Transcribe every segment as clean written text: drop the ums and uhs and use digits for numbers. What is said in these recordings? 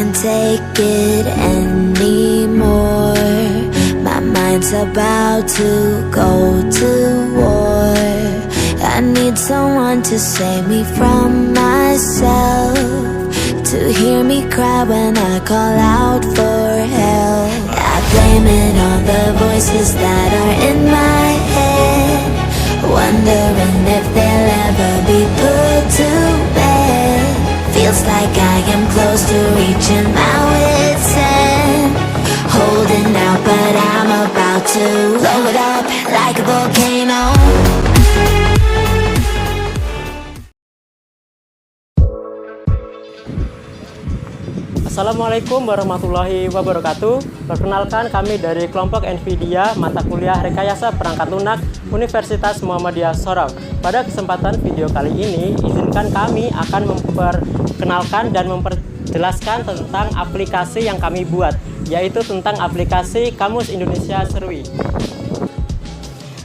can't take it anymore. My mind's about to go to war. I need someone to save me from myself, to hear me cry when I call out for help. I blame it on the voices that are in my head, wondering if they'll ever be put to bed. Feels like I am close to reaching my wit's end, holding out but I'm about to blow it up like a volcano. Assalamualaikum warahmatullahi wabarakatuh. Perkenalkan, kami dari kelompok NVIDIA mata kuliah Rekayasa Perangkat Lunak Universitas Muhammadiyah Sorong. Pada kesempatan video kali ini, izinkan kami akan memperkenalkan dan memperjelaskan tentang aplikasi yang kami buat, yaitu tentang aplikasi Kamus Indonesia Serui.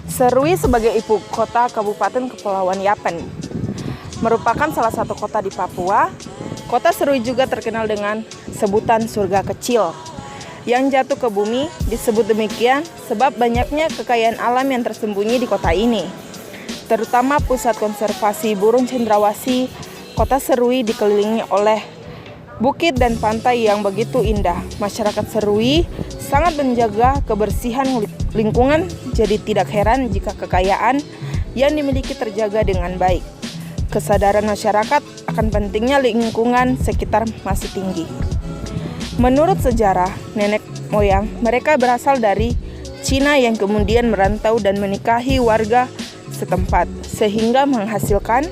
Serui sebagai ibu kota Kabupaten Kepulauan Yapen merupakan salah satu kota di Papua. Kota Serui juga terkenal dengan sebutan surga kecil yang jatuh ke bumi. Disebut demikian sebab banyaknya kekayaan alam yang tersembunyi di kota ini, terutama pusat konservasi burung cendrawasih. Kota Serui dikelilingi oleh bukit dan pantai yang begitu indah. Masyarakat Serui sangat menjaga kebersihan lingkungan, jadi tidak heran jika kekayaan yang dimiliki terjaga dengan baik. Kesadaran masyarakat akan pentingnya lingkungan sekitar masih tinggi. Menurut sejarah nenek moyang, mereka berasal dari Cina yang kemudian merantau dan menikahi warga setempat, sehingga menghasilkan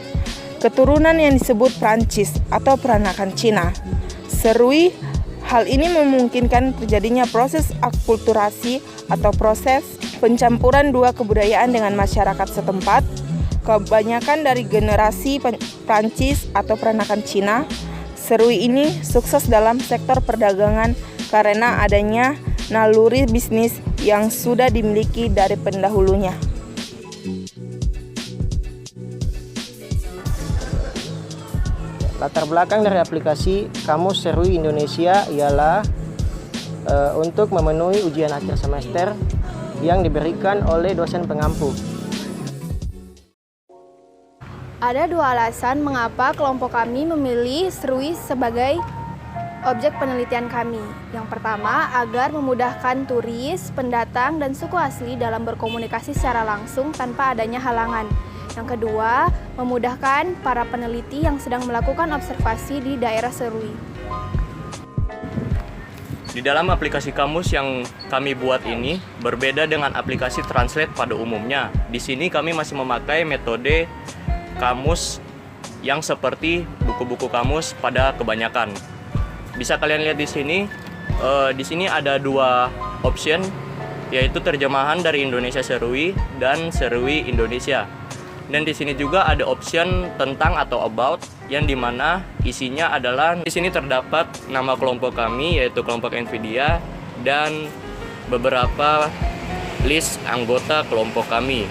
keturunan yang disebut Prancis atau peranakan Cina. Serui, hal ini memungkinkan terjadinya proses akulturasi atau proses pencampuran dua kebudayaan dengan masyarakat setempat. Kebanyakan dari generasi Prancis atau peranakan Cina, Serui ini sukses dalam sektor perdagangan karena adanya naluri bisnis yang sudah dimiliki dari pendahulunya. Latar belakang dari aplikasi Kamus Serui Indonesia ialah untuk memenuhi ujian akhir semester yang diberikan oleh dosen pengampu. Ada dua alasan mengapa kelompok kami memilih Serui sebagai objek penelitian kami. Yang pertama, agar memudahkan turis, pendatang, dan suku asli dalam berkomunikasi secara langsung tanpa adanya halangan. Yang kedua, memudahkan para peneliti yang sedang melakukan observasi di daerah Serui. Di dalam aplikasi Kamus yang kami buat ini berbeda dengan aplikasi Translate pada umumnya. Di sini kami masih memakai metode kamus yang seperti buku-buku kamus pada kebanyakan. Bisa kalian lihat di sini. Di sini ada dua option, yaitu terjemahan dari Indonesia Serui dan Serui Indonesia. Dan di sini juga ada option tentang atau about, yang dimana isinya adalah di sini terdapat nama kelompok kami, yaitu kelompok NVIDIA, dan beberapa list anggota kelompok kami.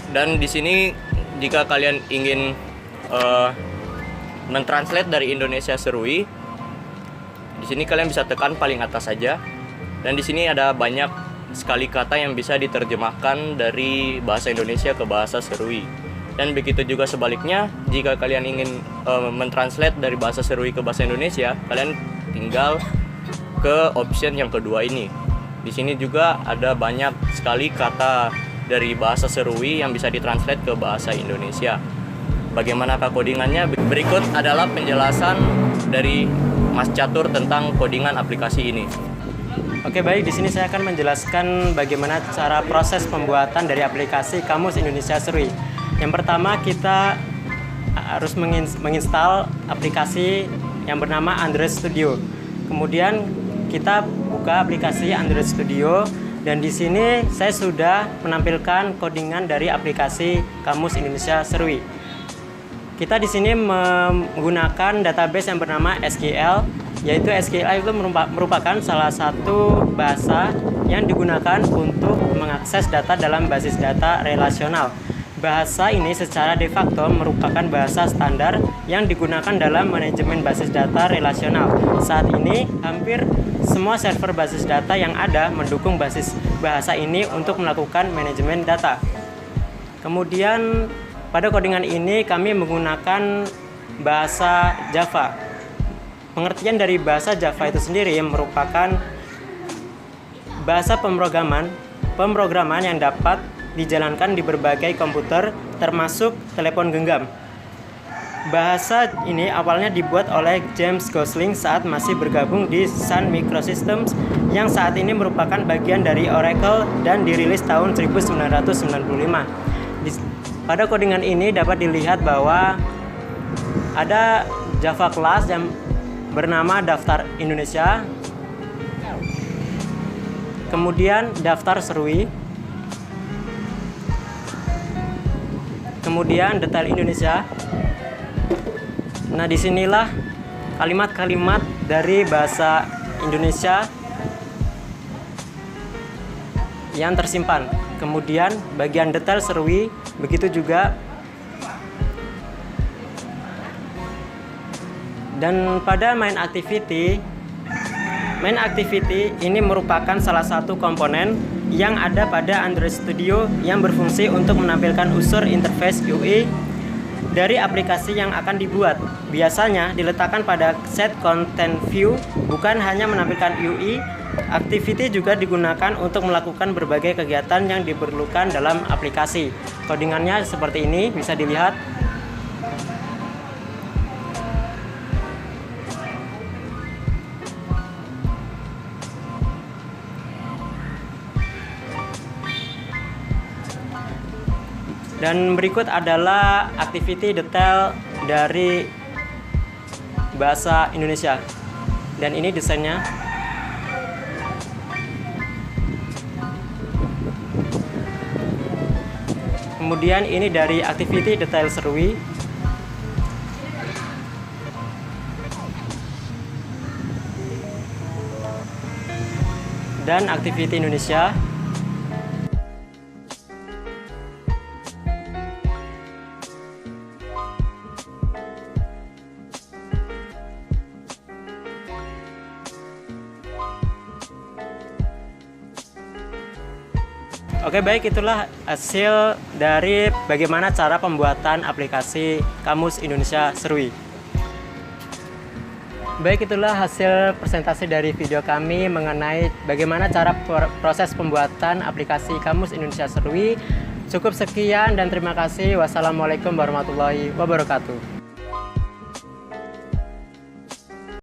Dan di sini jika kalian ingin mentranslate dari Indonesia Serui, di sini kalian bisa tekan paling atas saja. Dan di sini ada banyak sekali kata yang bisa diterjemahkan dari bahasa Indonesia ke bahasa Serui. Dan begitu juga sebaliknya, jika kalian ingin mentranslate dari bahasa Serui ke bahasa Indonesia, kalian tinggal ke option yang kedua ini. Di sini juga ada banyak sekali kata dari bahasa Serui yang bisa ditranslate ke bahasa Indonesia. Bagaimanakah codingannya? Berikut adalah penjelasan dari Mas Catur tentang codingan aplikasi ini. Oke, baik, di sini saya akan menjelaskan bagaimana cara proses pembuatan dari aplikasi Kamus Indonesia Serui. Yang pertama, kita harus menginstal aplikasi yang bernama Android Studio. Kemudian kita buka aplikasi Android Studio. Dan di sini saya sudah menampilkan codingan dari aplikasi Kamus Indonesia Serui. Kita di sini menggunakan database yang bernama SQL, yaitu SQL itu merupakan salah satu bahasa yang digunakan untuk mengakses data dalam basis data relasional. Bahasa ini secara de facto merupakan bahasa standar yang digunakan dalam manajemen basis data relasional. Saat ini, hampir semua server basis data yang ada mendukung basis bahasa ini untuk melakukan manajemen data. Kemudian, pada codingan ini kami menggunakan bahasa Java. Pengertian dari bahasa Java itu sendiri merupakan bahasa pemrograman yang dapat dijalankan di berbagai komputer termasuk telepon genggam. Bahasa ini awalnya dibuat oleh James Gosling saat masih bergabung di Sun Microsystems yang saat ini merupakan bagian dari Oracle dan dirilis tahun 1995. Pada codingan ini dapat dilihat bahwa ada Java class yang bernama daftar Indonesia, kemudian daftar serui, kemudian detail Indonesia. Nah, disinilah kalimat-kalimat dari bahasa Indonesia yang tersimpan. Kemudian bagian detail serui, begitu juga. Dan pada main activity ini merupakan salah satu komponen yang ada pada Android Studio yang berfungsi untuk menampilkan unsur interface UI dari aplikasi yang akan dibuat. Biasanya diletakkan pada set content view, bukan hanya menampilkan UI. Activity juga digunakan untuk melakukan berbagai kegiatan yang diperlukan dalam aplikasi. Codingannya seperti ini, bisa dilihat. Dan berikut adalah activity detail dari bahasa Indonesia. Dan ini desainnya. Kemudian ini dari activity detail serui. Dan activity Indonesia. Oke, baik, itulah hasil dari bagaimana cara pembuatan aplikasi Kamus Indonesia Serui. Baik, itulah hasil presentasi dari video kami mengenai bagaimana cara proses pembuatan aplikasi Kamus Indonesia Serui. Cukup sekian dan terima kasih. Wassalamualaikum warahmatullahi wabarakatuh.